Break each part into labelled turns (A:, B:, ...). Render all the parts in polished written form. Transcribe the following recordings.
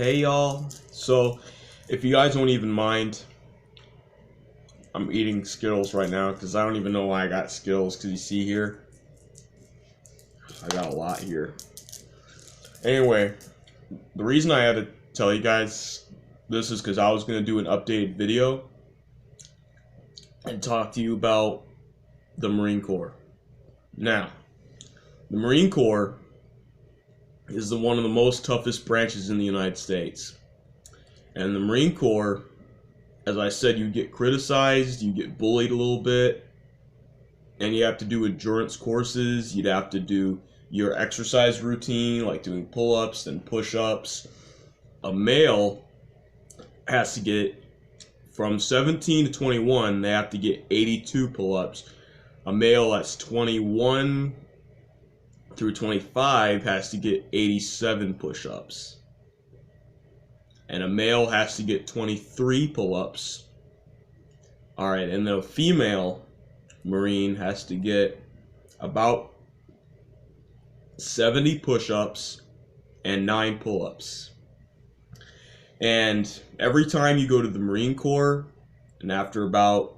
A: Hey y'all. So, if you guys don't even mind, I'm eating Skittles right now because I don't even know why I got Skittles. Because you see here, I got a lot here. Anyway, the reason I had to tell you guys this is because I was going to do an updated video and talk to you about the Marine Corps. Now, the Marine Corps is one of the most toughest branches in the United States. And the Marine Corps, as I said, you get criticized, you get bullied a little bit, and you have to do endurance courses. You'd have to do your exercise routine, like doing pull-ups and push-ups. A male has to get, from 17 to 21, they have to get 82 pull-ups. A male that's 21 through 25 has to get 87 push-ups. And a male has to get 23 pull-ups. Alright, and the female Marine has to get about 70 push-ups and 9 pull-ups. And every time you go to the Marine Corps, and after about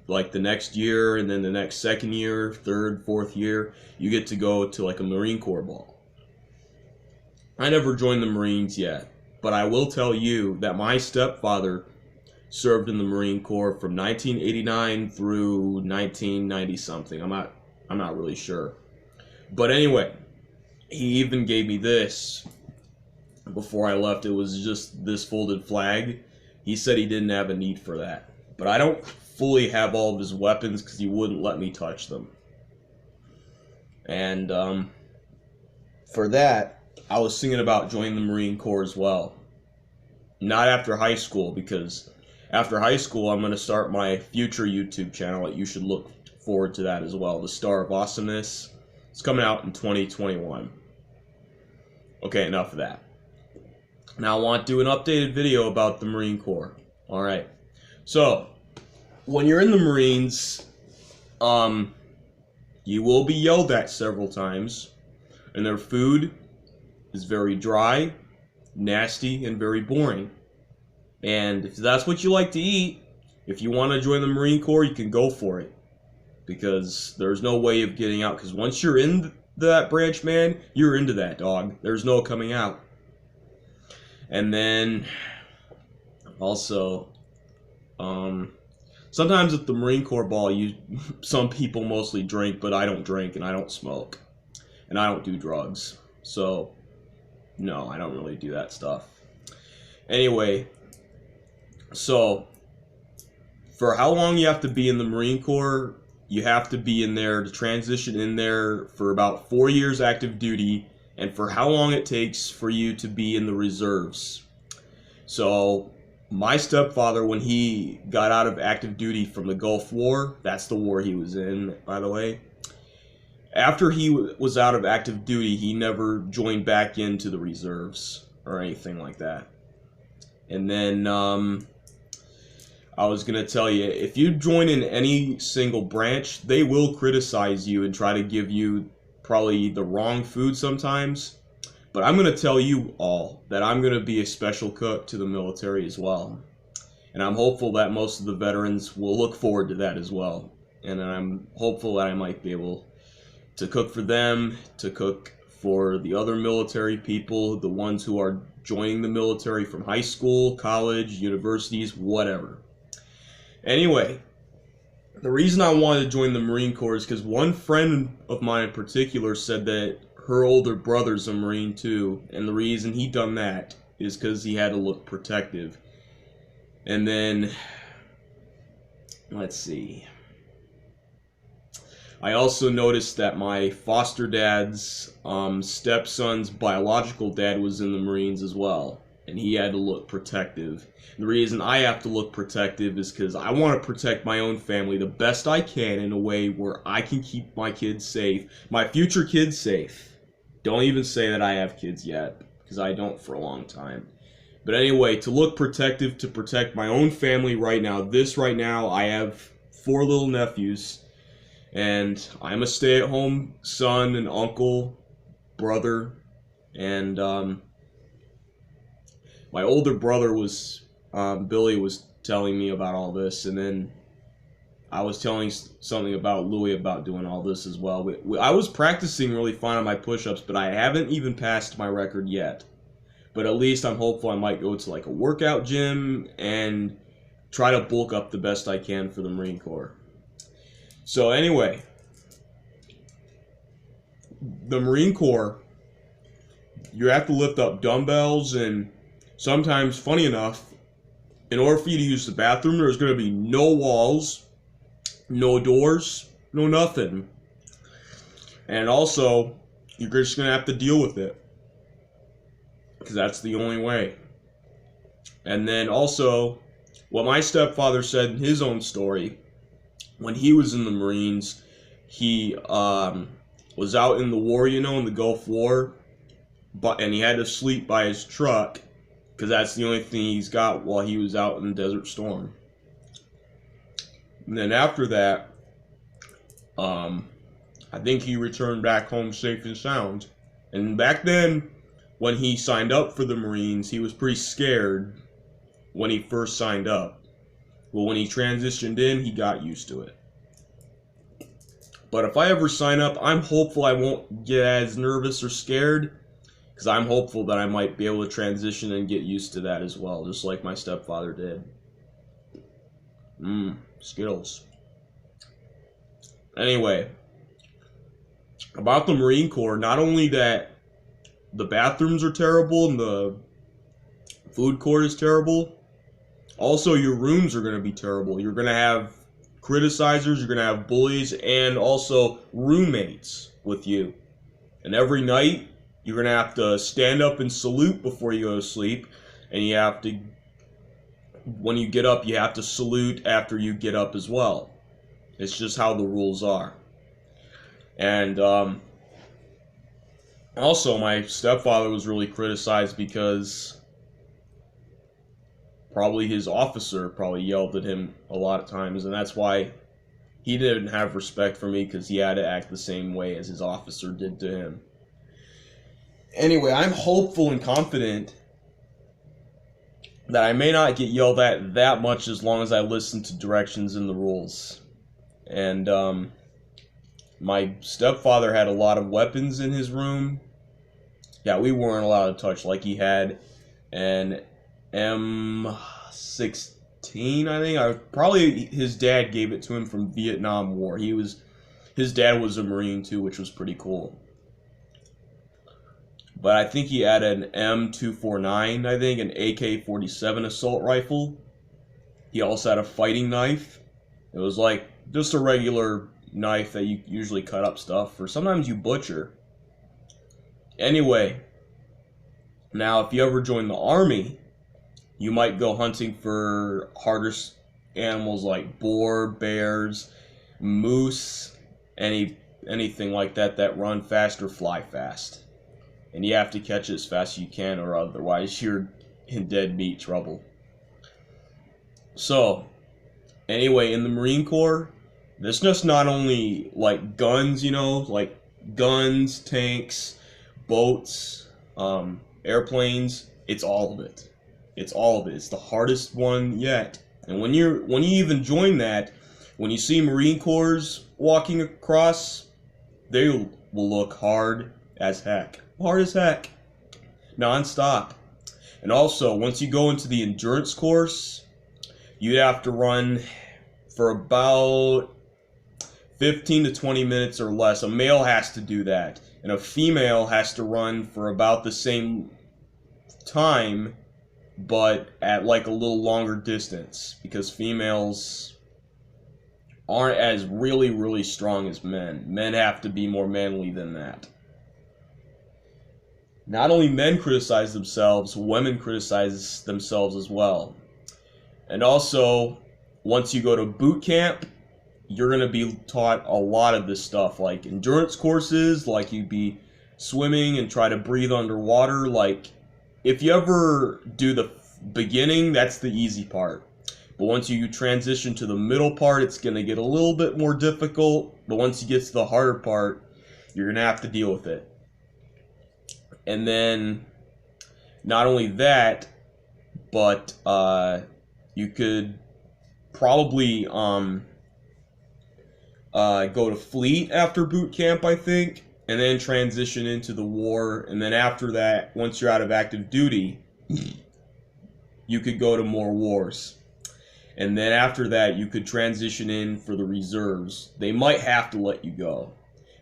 A: like the next year, and then the next second year, third, fourth year, you get to go to like a Marine Corps ball. I never joined the Marines yet, but I will tell you that my stepfather served in the Marine Corps from 1989 through 1990 something. I'm not really sure. But anyway, he even gave me this before I left. It was just this folded flag. He said he didn't have a need for that. But I don't fully have all of his weapons because he wouldn't let me touch them. And for that, I was thinking about joining the Marine Corps as well. Not after high school, because after high school, I'm going to start my future YouTube channel that you should look forward to that as well. The Star of Awesomeness. It's coming out in 2021. Okay, enough of that. Now I want to do an updated video about the Marine Corps. Alright. So, when you're in the Marines, you will be yelled at several times. And their food is very dry, nasty, and very boring. And if that's what you like to eat, if you want to join the Marine Corps, you can go for it. Because there's no way of getting out. Because once you're in that branch, man, you're into that, dog. There's no coming out. And then, also, sometimes at the Marine Corps ball, some people mostly drink, but I don't drink and I don't smoke. And I don't do drugs. So, no, I don't really do that stuff. Anyway, so, for how long you have to be in the Marine Corps, you have to be in there to transition in there for about 4 years active duty, and for how long it takes for you to be in the reserves. So, my stepfather, when he got out of active duty from the Gulf War, that's the war he was in, by the way. After he was out of active duty, he never joined back into the reserves or anything like that. And then, I was going to tell you, if you join in any single branch, they will criticize you and try to give you probably the wrong food sometimes. But I'm going to tell you all that I'm going to be a special cook to the military as well. And I'm hopeful that most of the veterans will look forward to that as well. And I'm hopeful that I might be able to cook for them, to cook for the other military people, the ones who are joining the military from high school, college, universities, whatever. Anyway, the reason I wanted to join the Marine Corps is because one friend of mine in particular said that her older brother's a Marine too, and the reason he done that is because he had to look protective. And then, let's see. I also noticed that my foster dad's stepson's biological dad was in the Marines as well, and he had to look protective. The reason I have to look protective is because I want to protect my own family the best I can in a way where I can keep my kids safe, my future kids safe. Don't even say that I have kids yet, because I don't for a long time. But anyway, to look protective, to protect my own family right now, I have 4 little nephews, and I'm a stay-at-home son and uncle, brother, and my older brother was, Billy was telling me about all this, and then I was telling something about Louis about doing all this as well. I was practicing really fine on my push-ups, but I haven't even passed my record yet. But at least I'm hopeful I might go to like a workout gym and try to bulk up the best I can for the Marine Corps. So anyway, the Marine Corps, you have to lift up dumbbells, and sometimes, funny enough, in order for you to use the bathroom, there's going to be no walls, no doors, no nothing. And also, you're just going to have to deal with it, because that's the only way. And then also, what my stepfather said in his own story, when he was in the Marines, he was out in the war, in the Gulf War, and he had to sleep by his truck, because that's the only thing he's got while he was out in Desert Storm. And then after that, I think he returned back home safe and sound. And back then, when he signed up for the Marines, he was pretty scared when he first signed up. But when he transitioned in, he got used to it. But if I ever sign up, I'm hopeful I won't get as nervous or scared, because I'm hopeful that I might be able to transition and get used to that as well, just like my stepfather did. Skittles. Anyway, about the Marine Corps, not only that the bathrooms are terrible and the food court is terrible, also your rooms are going to be terrible. You're going to have criticizers, you're going to have bullies, and also roommates with you. And every night, you're going to have to stand up and salute before you go to sleep, and you have to, when you get up, you have to salute after you get up as well. It's just how the rules are. And also, my stepfather was really criticized because probably his officer yelled at him a lot of times, and that's why he didn't have respect for me, because he had to act the same way as his officer did to him. Anyway, I'm hopeful and confident that I may not get yelled at that much as long as I listen to directions in the rules. And my stepfather had a lot of weapons in his room. Yeah, we weren't allowed to touch. Like, he had an M16, I think. Probably his dad gave it to him from Vietnam War. His dad was a Marine too, which was pretty cool. But I think he had an M249, I think, an AK-47 assault rifle. He also had a fighting knife. It was like just a regular knife that you usually cut up stuff, or sometimes you butcher. Anyway, now if you ever join the Army, you might go hunting for harder animals like boar, bears, moose, anything like that run fast or fly fast. And you have to catch it as fast as you can, or otherwise you're in dead meat trouble. So, anyway, in the Marine Corps, there's just not only like guns, like guns, tanks, boats, airplanes. It's all of it. It's all of it. It's the hardest one yet. And when you even join that, when you see Marine Corps walking across, they will look hard as heck. Hard as heck. Non-stop. And also, once you go into the endurance course, you'd have to run for about 15 to 20 minutes or less. A male has to do that. And a female has to run for about the same time, but at like a little longer distance, because females aren't as really, really strong as men. Men have to be more manly than that. Not only men criticize themselves, women criticize themselves as well. And also, once you go to boot camp, you're going to be taught a lot of this stuff, like endurance courses, like you'd be swimming and try to breathe underwater. Like, if you ever do the beginning, that's the easy part. But once you transition to the middle part, it's going to get a little bit more difficult. But once you get to the harder part, you're going to have to deal with it. And then, not only that, but you could probably go to fleet after boot camp, I think, and then transition into the war. And then after that, once you're out of active duty, you could go to more wars. And then after that, you could transition in for the reserves. They might have to let you go.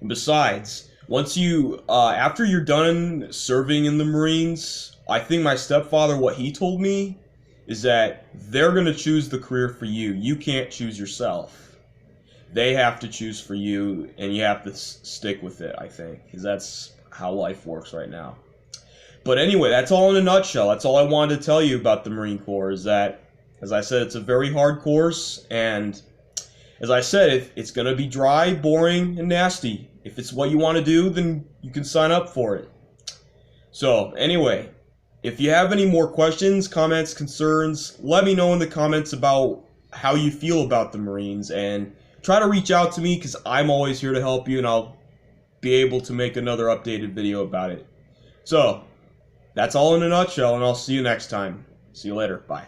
A: And besides, once you, after you're done serving in the Marines, I think my stepfather, what he told me is that they're going to choose the career for you. You can't choose yourself. They have to choose for you, and you have to stick with it, I think, because that's how life works right now. But anyway, that's all in a nutshell. That's all I wanted to tell you about the Marine Corps, is that, as I said, it's a very hard course, and as I said, it's going to be dry, boring, and nasty. If it's what you want to do, then you can sign up for it. So, anyway, if you have any more questions, comments, concerns, let me know in the comments about how you feel about the Marines, and try to reach out to me, because I'm always here to help you, and I'll be able to make another updated video about it. So, that's all in a nutshell, and I'll see you next time. See you later. Bye.